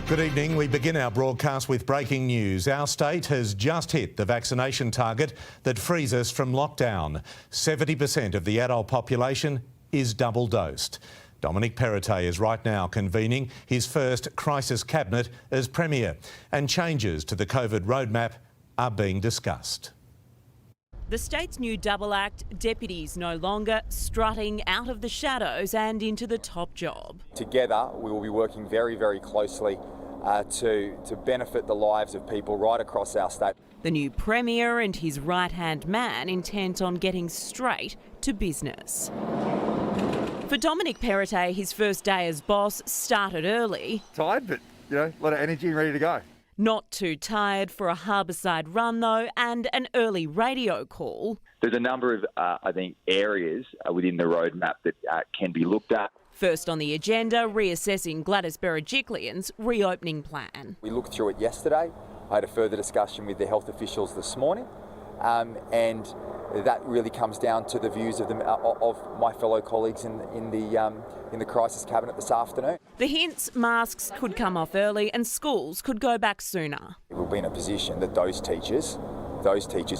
Good evening. We begin our broadcast with breaking news. Our state has just hit the vaccination target that frees us from lockdown. 70% of the adult population is double dosed. Dominic Perrottet is right now convening his first crisis cabinet as Premier, and changes to the COVID roadmap are being discussed. The state's new double act, deputies no longer strutting out of the shadows and into the top job. Together we will be working very, very closely to benefit the lives of people right across our state. The new Premier and his right-hand man intent on getting straight to business. For Dominic Perrottet, his first day as boss started early. Tired, but a lot of energy and ready to go. Not too tired for a harbourside run though, and an early radio call. There's a number of, areas within the roadmap that can be looked at. First on the agenda, reassessing Gladys Berejiklian's reopening plan. We looked through it yesterday. I had a further discussion with the health officials this morning, and that really comes down to the views of my fellow colleagues in the crisis cabinet this afternoon. The hints masks could come off early and schools could go back sooner. We'll be in a position that those teachers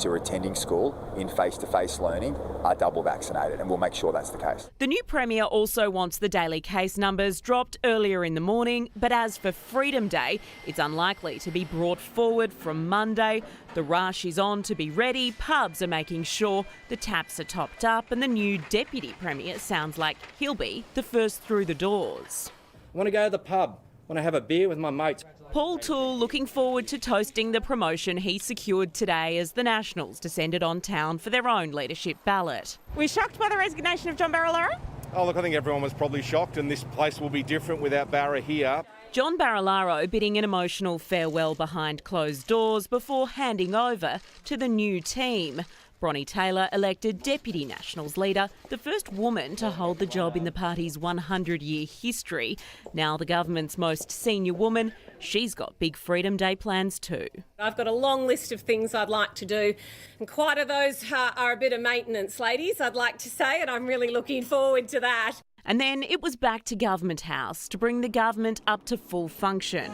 who are attending school in face-to-face learning are double vaccinated, and we'll make sure that's the case. The new Premier also wants the daily case numbers dropped earlier in the morning, but as for Freedom Day, it's unlikely to be brought forward from Monday. The rush is on to be ready, pubs are making sure the taps are topped up, and the new Deputy Premier sounds like he'll be the first through the doors. I want to go to the pub, I want to have a beer with my mates. Paul Toole looking forward to toasting the promotion he secured today as the Nationals descended on town for their own leadership ballot. We're shocked by the resignation of John Barilaro? Oh, look, I think everyone was probably shocked, and this place will be different without Barra here. John Barilaro bidding an emotional farewell behind closed doors before handing over to the new team. Bronnie Taylor elected Deputy Nationals leader, the first woman to hold the job in the party's 100-year history. Now the government's most senior woman, she's got big Freedom Day plans too. I've got a long list of things I'd like to do, and quite of those are a bit of maintenance, ladies, I'd like to say, and I'm really looking forward to that. And then it was back to Government House to bring the government up to full function.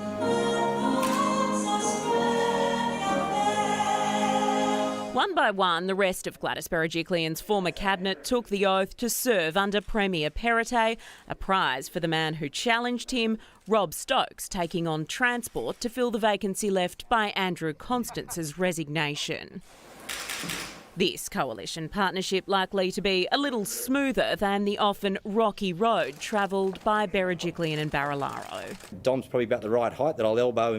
One by one, the rest of Gladys Berejiklian's former cabinet took the oath to serve under Premier Perrottet, a prize for the man who challenged him, Rob Stokes, taking on transport to fill the vacancy left by Andrew Constance's resignation. This coalition partnership likely to be a little smoother than the often rocky road travelled by Berejiklian and Barilaro. Dom's probably about the right height that I'll elbow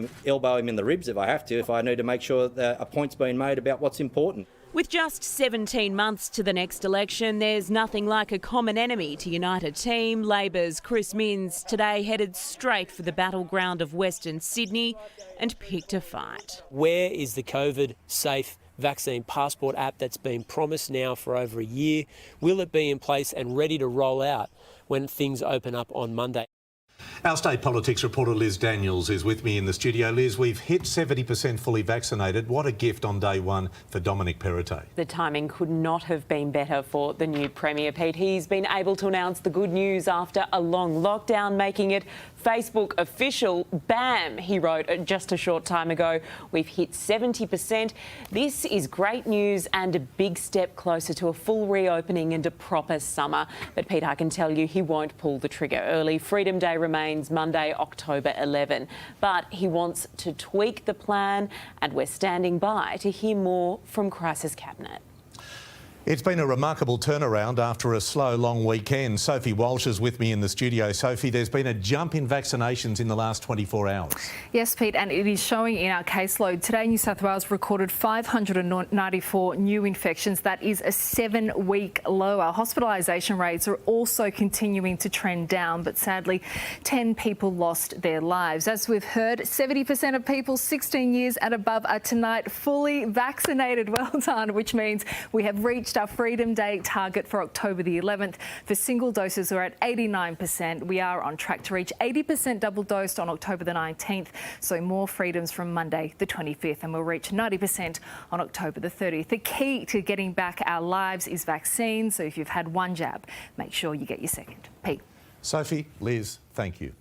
him in the ribs if I have to, if I need to make sure that a point's been made about what's important. With just 17 months to the next election, there's nothing like a common enemy to unite a team. Labor's Chris Minns today headed straight for the battleground of Western Sydney and picked a fight. Where is the COVID-safe vaccine passport app that's been promised now for over a year? Will it be in place and ready to roll out when things open up on Monday? Our state politics reporter Liz Daniels is with me in the studio. Liz, we've hit 70% fully vaccinated. What a gift on day one for Dominic Perrottet. The timing could not have been better for the new Premier, Pete. He's been able to announce the good news after a long lockdown, making it Facebook official. Bam, he wrote just a short time ago. We've hit 70%. This is great news and a big step closer to a full reopening and a proper summer. But Pete, I can tell you he won't pull the trigger early. Freedom Day remains Monday, October 11. But he wants to tweak the plan, and we're standing by to hear more from Crisis Cabinet. It's been a remarkable turnaround after a slow, long weekend. Sophie Walsh is with me in the studio. Sophie, there's been a jump in vaccinations in the last 24 hours. Yes, Pete, and it is showing in our caseload. Today, New South Wales recorded 594 new infections. That is a 7-week low. Our hospitalisation rates are also continuing to trend down, but sadly, 10 people lost their lives. As we've heard, 70% of people 16 years and above are tonight fully vaccinated. Well done, which means we have reached our Freedom Day target for October the 11th. For single doses, we're at 89%. We are on track to reach 80% double dosed on October the 19th. So more freedoms from Monday the 25th, and we'll reach 90% on October the 30th. The key to getting back our lives is vaccines. So if you've had one jab, make sure you get your second. Pete. Sophie, Liz, thank you.